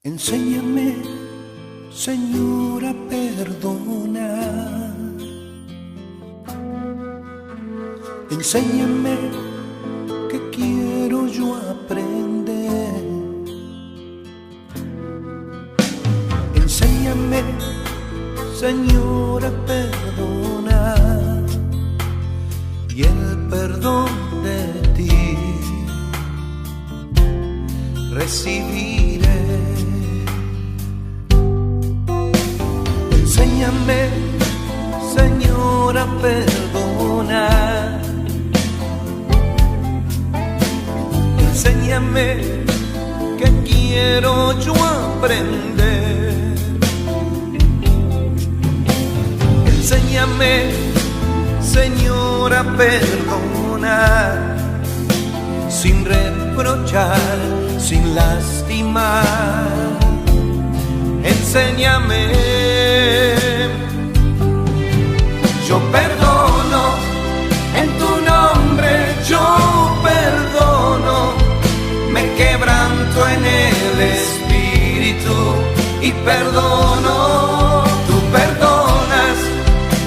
Enséñame, Señor, a perdonar. Enséñame que quiero yo aprender. Enséñame, Señor, a perdonar. Y el perdón de ti recibiré. Enséñame, Señor, a perdonar. Enséñame que quiero yo aprender. Enséñame, Señor, a perdonar sin reprochar, sin lastimar. Enséñame. Yo perdono, en tu nombre yo perdono. Me quebranto en el espíritu y perdono. Tú perdonas,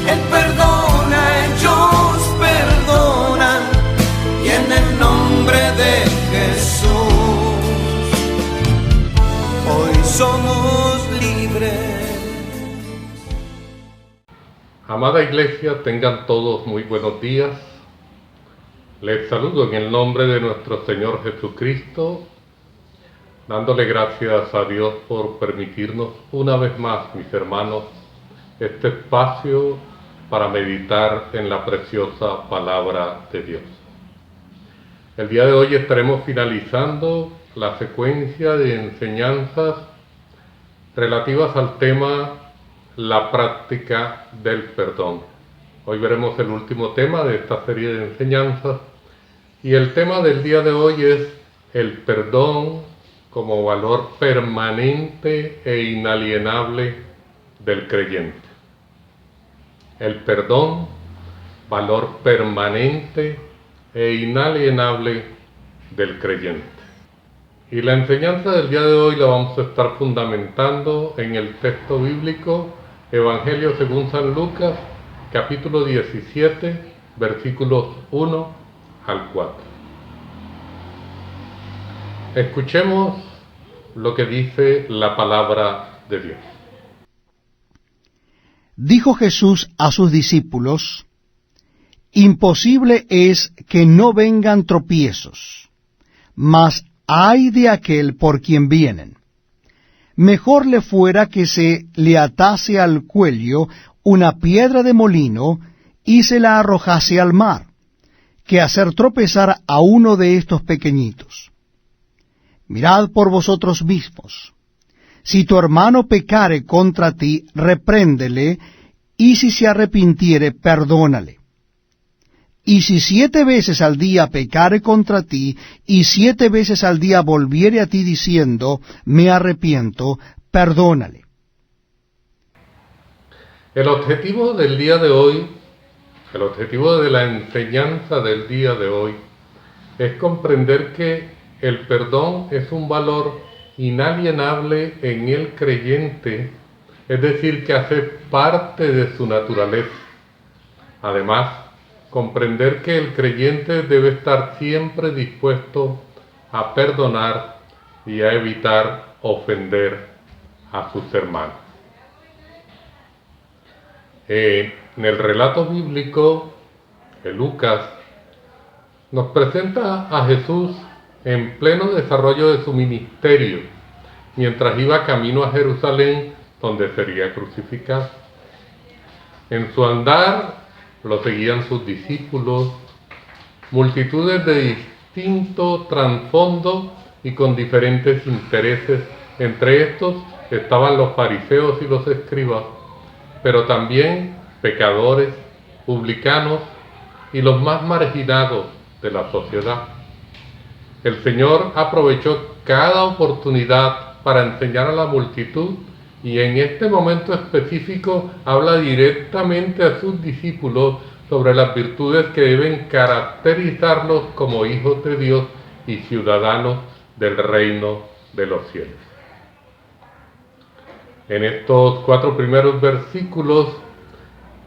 Él perdona, ellos perdonan. Y en el nombre de Jesús, hoy somos libres. Amada Iglesia, tengan todos muy buenos días. Les saludo en el nombre de nuestro Señor Jesucristo, dándole gracias a Dios por permitirnos una vez más, mis hermanos, este espacio para meditar en la preciosa palabra de Dios. El día de hoy estaremos finalizando la secuencia de enseñanzas relativas al tema la práctica del perdón. Hoy veremos el último tema de esta serie de enseñanzas y el tema del día de hoy es el perdón como valor permanente e inalienable del creyente. El perdón, valor permanente e inalienable del creyente. Y la enseñanza del día de hoy la vamos a estar fundamentando en el texto bíblico Evangelio según San Lucas, capítulo 17, versículos 1 al 4. Escuchemos lo que dice la palabra de Dios. Dijo Jesús a sus discípulos: imposible es que no vengan tropiezos, mas ay de aquel por quien vienen. Mejor le fuera que se le atase al cuello una piedra de molino y se la arrojase al mar, que hacer tropezar a uno de estos pequeñitos. Mirad por vosotros mismos. Si tu hermano pecare contra ti, repréndele, y si se arrepintiere, perdónale. Y si 7 veces al día pecare contra ti, y 7 veces al día volviere a ti diciendo, me arrepiento, perdónale. El objetivo del día de hoy, el objetivo de la enseñanza del día de hoy, es comprender que el perdón es un valor inalienable en el creyente, es decir, que hace parte de su naturaleza. Además, comprender que el creyente debe estar siempre dispuesto a perdonar y a evitar ofender a sus hermanos. En el relato bíblico de Lucas nos presenta a Jesús en pleno desarrollo de su ministerio, mientras iba camino a Jerusalén, donde sería crucificado. En su andar lo seguían sus discípulos, multitudes de distinto trasfondo y con diferentes intereses. Entre estos estaban los fariseos y los escribas, pero también pecadores, publicanos y los más marginados de la sociedad. El Señor aprovechó cada oportunidad para enseñar a la multitud y en este momento específico habla directamente a sus discípulos sobre las virtudes que deben caracterizarlos como hijos de Dios y ciudadanos del reino de los cielos. En estos 4 primeros versículos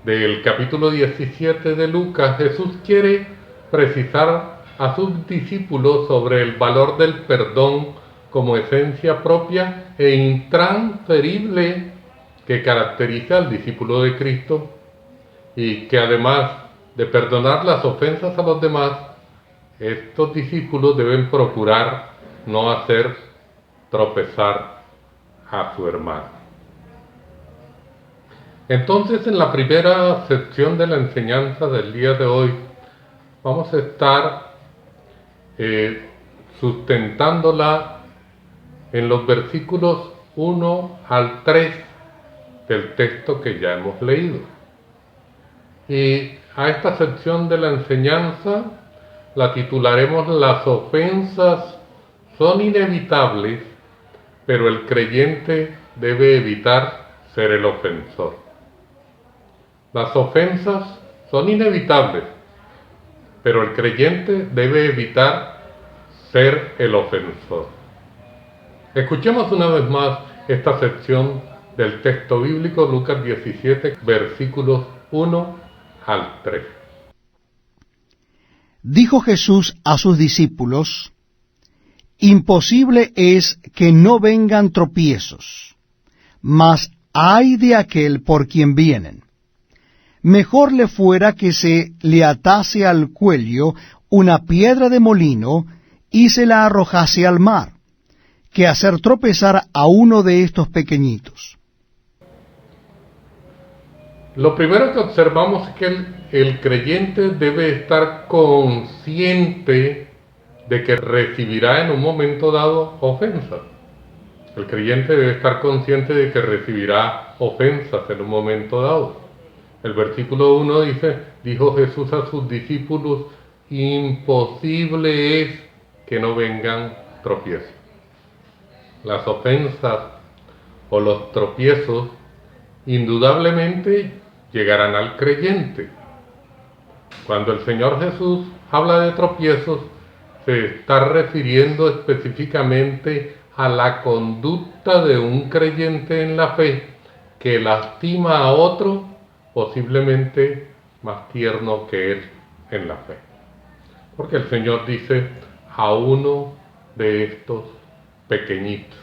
del capítulo 17 de Lucas, Jesús quiere precisar a sus discípulos sobre el valor del perdón como esencia propia e intransferible que caracteriza al discípulo de Cristo, y que además de perdonar las ofensas a los demás, estos discípulos deben procurar no hacer tropezar a su hermano. Entonces, en la primera sección de la enseñanza del día de hoy, vamos a estar sustentándola en los versículos 1 al 3 del texto que ya hemos leído. Y a esta sección de la enseñanza la titularemos Las ofensas son inevitables, pero el creyente debe evitar ser el ofensor. Las ofensas son inevitables, pero el creyente debe evitar ser el ofensor. Escuchemos una vez más esta sección del texto bíblico, Lucas 17, versículos 1 al 3. Dijo Jesús a sus discípulos: Imposible es que no vengan tropiezos, mas ay de aquel por quien vienen. Mejor le fuera que se le atase al cuello una piedra de molino y se la arrojase al mar, que hacer tropezar a uno de estos pequeñitos. Lo primero que observamos es que el creyente debe estar consciente de que recibirá en un momento dado ofensas. El creyente debe estar consciente de que recibirá ofensas en un momento dado. El versículo 1 dice: dijo Jesús a sus discípulos, imposible es que no vengan tropiezos. Las ofensas o los tropiezos indudablemente llegarán al creyente. Cuando el Señor Jesús habla de tropiezos, se está refiriendo específicamente a la conducta de un creyente en la fe que lastima a otro, posiblemente más tierno que él en la fe. Porque el Señor dice: a uno de estos pequeñitos,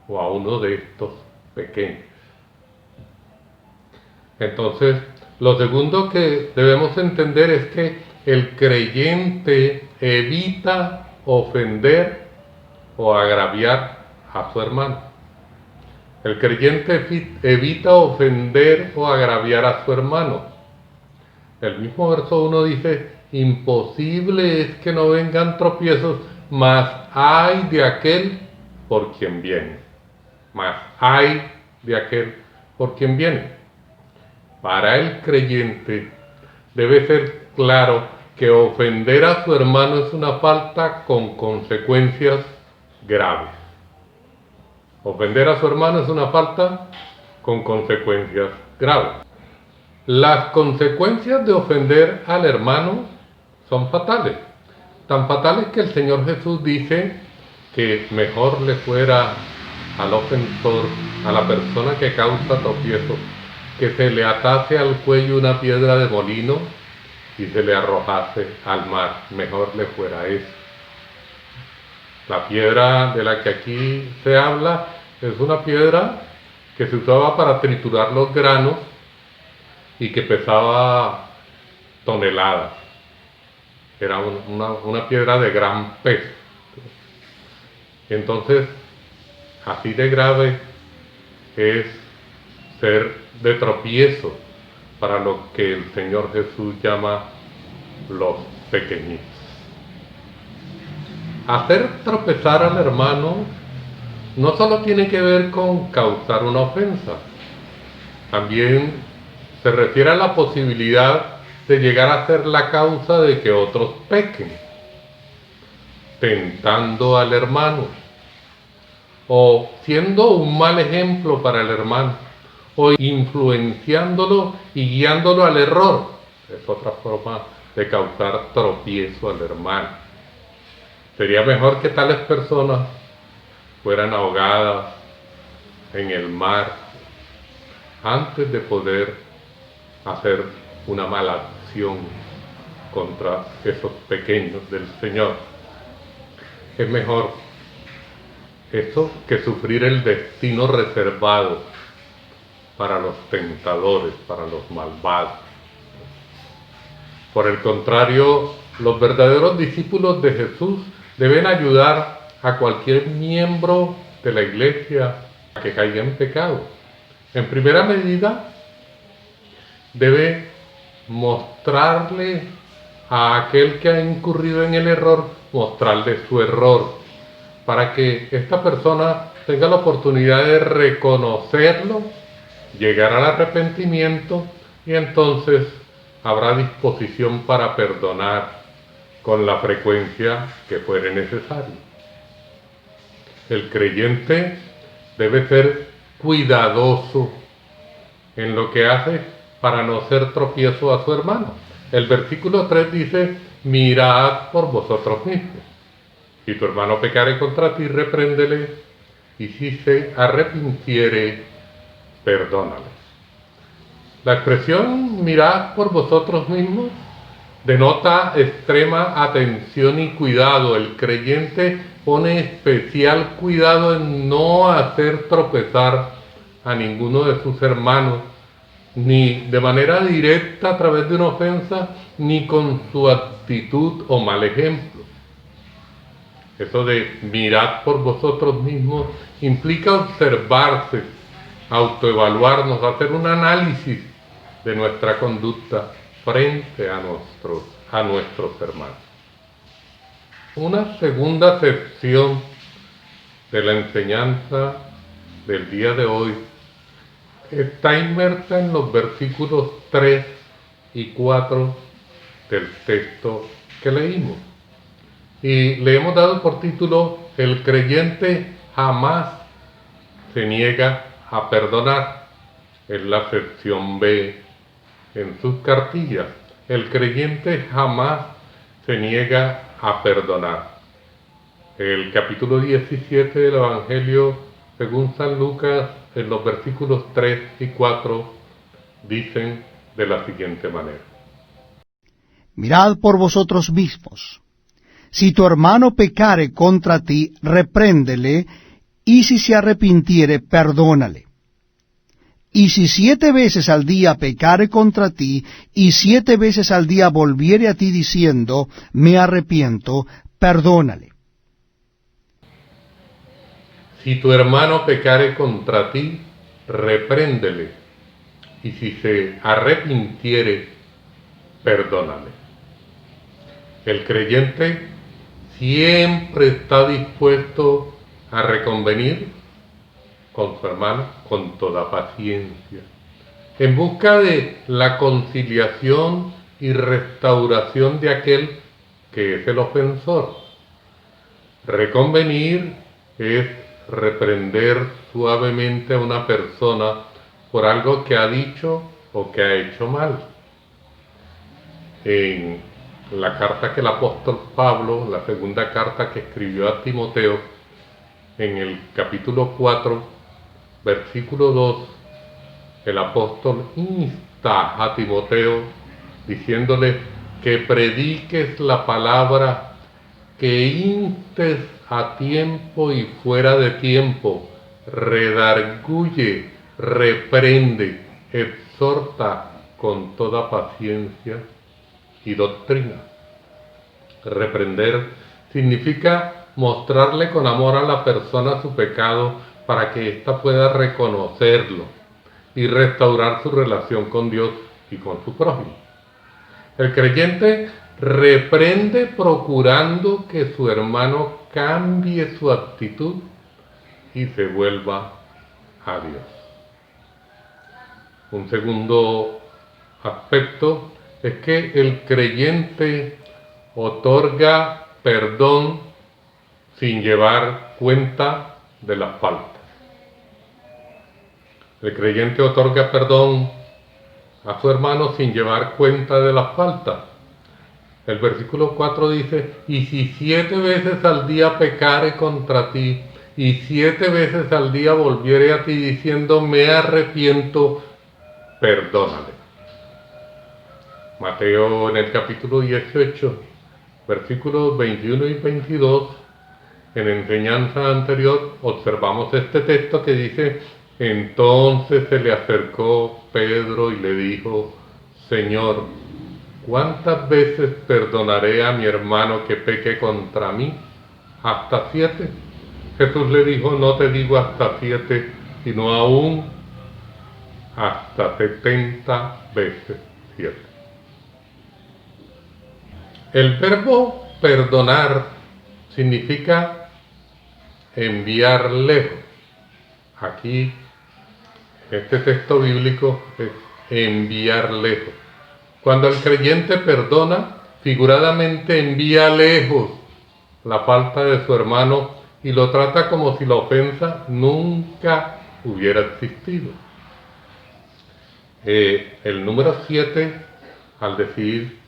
o a uno de estos pequeños. Entonces, lo segundo que debemos entender es que el creyente evita ofender o agraviar a su hermano. El creyente evita ofender o agraviar a su hermano. El mismo verso 1 dice: imposible es que no vengan tropiezos, mas ay de aquel por quien viene. Mas ay de aquel por quien viene. Para el creyente debe ser claro que ofender a su hermano es una falta con consecuencias graves. Ofender a su hermano es una falta con consecuencias graves. Las consecuencias de ofender al hermano son fatales. Tan fatales que el Señor Jesús dice que mejor le fuera al ofensor, a la persona que causa tropiezo, que se le atase al cuello una piedra de molino y se le arrojase al mar. Mejor le fuera eso. La piedra de la que aquí se habla es una piedra que se usaba para triturar los granos y que pesaba toneladas. Era una piedra de gran peso. Entonces, así de grave es ser de tropiezo para lo que el Señor Jesús llama los pequeñitos. Hacer tropezar al hermano no solo tiene que ver con causar una ofensa, también se refiere a la posibilidad de llegar a ser la causa de que otros pequen, tentando al hermano, o siendo un mal ejemplo para el hermano, o influenciándolo y guiándolo al error. Es otra forma de causar tropiezo al hermano. Sería mejor que tales personas fueran ahogadas en el mar antes de poder hacer una mala acción contra esos pequeños del Señor. Es mejor eso que sufrir el destino reservado para los tentadores, para los malvados. Por el contrario, los verdaderos discípulos de Jesús deben ayudar a cualquier miembro de la iglesia a que caiga en pecado. En primera medida, debe mostrarle a aquel que ha incurrido en el error, mostrarle su error, para que esta persona tenga la oportunidad de reconocerlo, llegar al arrepentimiento, y entonces habrá disposición para perdonar con la frecuencia que fuere necesario. El creyente debe ser cuidadoso en lo que hace para no ser tropiezo a su hermano. El versículo 3 dice: mirad por vosotros mismos. Si tu hermano pecare contra ti, repréndele, y si se arrepintiere, perdónale. La expresión mirad por vosotros mismos denota extrema atención y cuidado. El creyente pone especial cuidado en no hacer tropezar a ninguno de sus hermanos, ni de manera directa a través de una ofensa, ni con su actitud o mal ejemplo. Eso de mirad por vosotros mismos implica observarse, autoevaluarnos, hacer un análisis de nuestra conducta frente a nuestros hermanos. Una segunda sección de la enseñanza del día de hoy está inmersa en los versículos 3 y 4 del texto que leímos. Y le hemos dado por título: el creyente jamás se niega a perdonar. Es la sección B en sus cartillas. El creyente jamás se niega a perdonar. El capítulo 17 del Evangelio según San Lucas, en los versículos 3 y 4, dicen de la siguiente manera: Mirad por vosotros mismos. Si tu hermano pecare contra ti, repréndele, y si se arrepintiere, perdónale. Y si 7 veces al día pecare contra ti, y 7 veces al día volviere a ti diciendo, me arrepiento, perdónale. Si tu hermano pecare contra ti, repréndele, y si se arrepintiere, perdónale. El creyente siempre está dispuesto a reconvenir con su hermano con toda paciencia, en busca de la conciliación y restauración de aquel que es el ofensor. Reconvenir es reprender suavemente a una persona por algo que ha dicho o que ha hecho mal. En la carta que el apóstol Pablo, la segunda carta que escribió a Timoteo, en el capítulo 4, versículo 2, el apóstol insta a Timoteo diciéndole que prediques la palabra, que instes a tiempo y fuera de tiempo, redarguye, reprende, exhorta con toda paciencia y doctrina. Reprender significa mostrarle con amor a la persona su pecado para que ésta pueda reconocerlo y restaurar su relación con Dios y con su prójimo. El creyente reprende procurando que su hermano cambie su actitud y se vuelva a Dios. Un segundo aspecto es que el creyente otorga perdón sin llevar cuenta de las faltas. El creyente otorga perdón a su hermano sin llevar cuenta de las faltas. El versículo 4 dice: y si 7 veces al día pecare contra ti, y 7 veces al día volviere a ti diciendo, me arrepiento, perdónale. Mateo en el capítulo 18, versículos 21 y 22, en enseñanza anterior, observamos este texto que dice, entonces se le acercó Pedro y le dijo, Señor, ¿cuántas veces perdonaré a mi hermano que peque contra mí? ¿Hasta 7? Jesús le dijo, no te digo hasta 7, sino aún hasta 70 veces 7. El verbo perdonar significa enviar lejos. Aquí, este texto bíblico es enviar lejos. Cuando el creyente perdona, figuradamente envía lejos la falta de su hermano y lo trata como si la ofensa nunca hubiera existido. El número 7, al decir,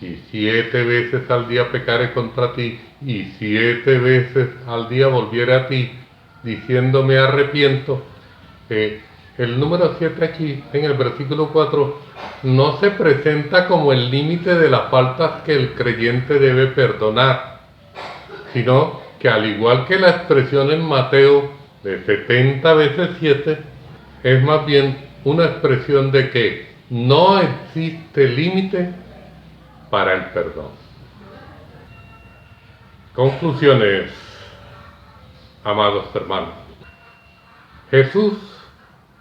y 7 veces al día pecare contra ti, y 7 veces al día volviere a ti, diciéndome arrepiento, el número 7 aquí, en el versículo 4, no se presenta como el límite de las faltas que el creyente debe perdonar, sino que al igual que la expresión en Mateo de 70 veces 7, es más bien una expresión de que no existe límite para el perdón. Conclusiones, amados hermanos. Jesús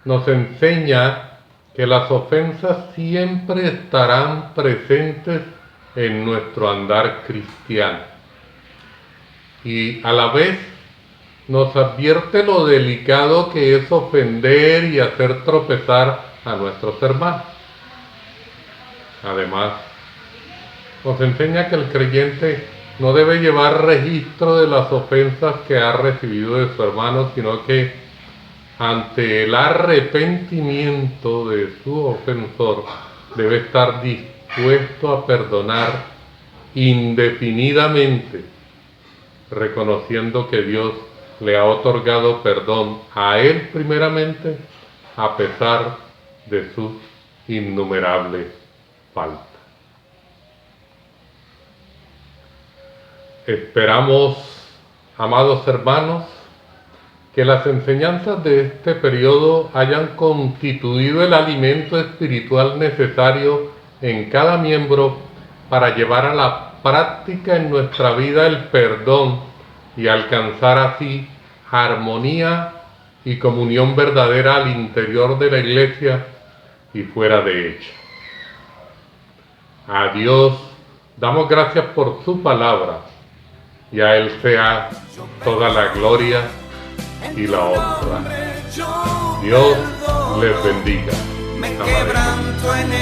nos enseña que las ofensas siempre estarán presentes en nuestro andar cristiano. Y a la vez nos advierte lo delicado que es ofender y hacer tropezar a nuestros hermanos. Además, nos enseña que el creyente no debe llevar registro de las ofensas que ha recibido de su hermano, sino que ante el arrepentimiento de su ofensor debe estar dispuesto a perdonar indefinidamente, reconociendo que Dios le ha otorgado perdón a él primeramente, a pesar de sus innumerables faltas. Esperamos, amados hermanos, que las enseñanzas de este periodo hayan constituido el alimento espiritual necesario en cada miembro para llevar a la práctica en nuestra vida el perdón y alcanzar así armonía y comunión verdadera al interior de la iglesia y fuera de ella. A Dios damos gracias por su palabra y a Él sea toda la gloria y la honra. Dios les bendiga. Me quebranto en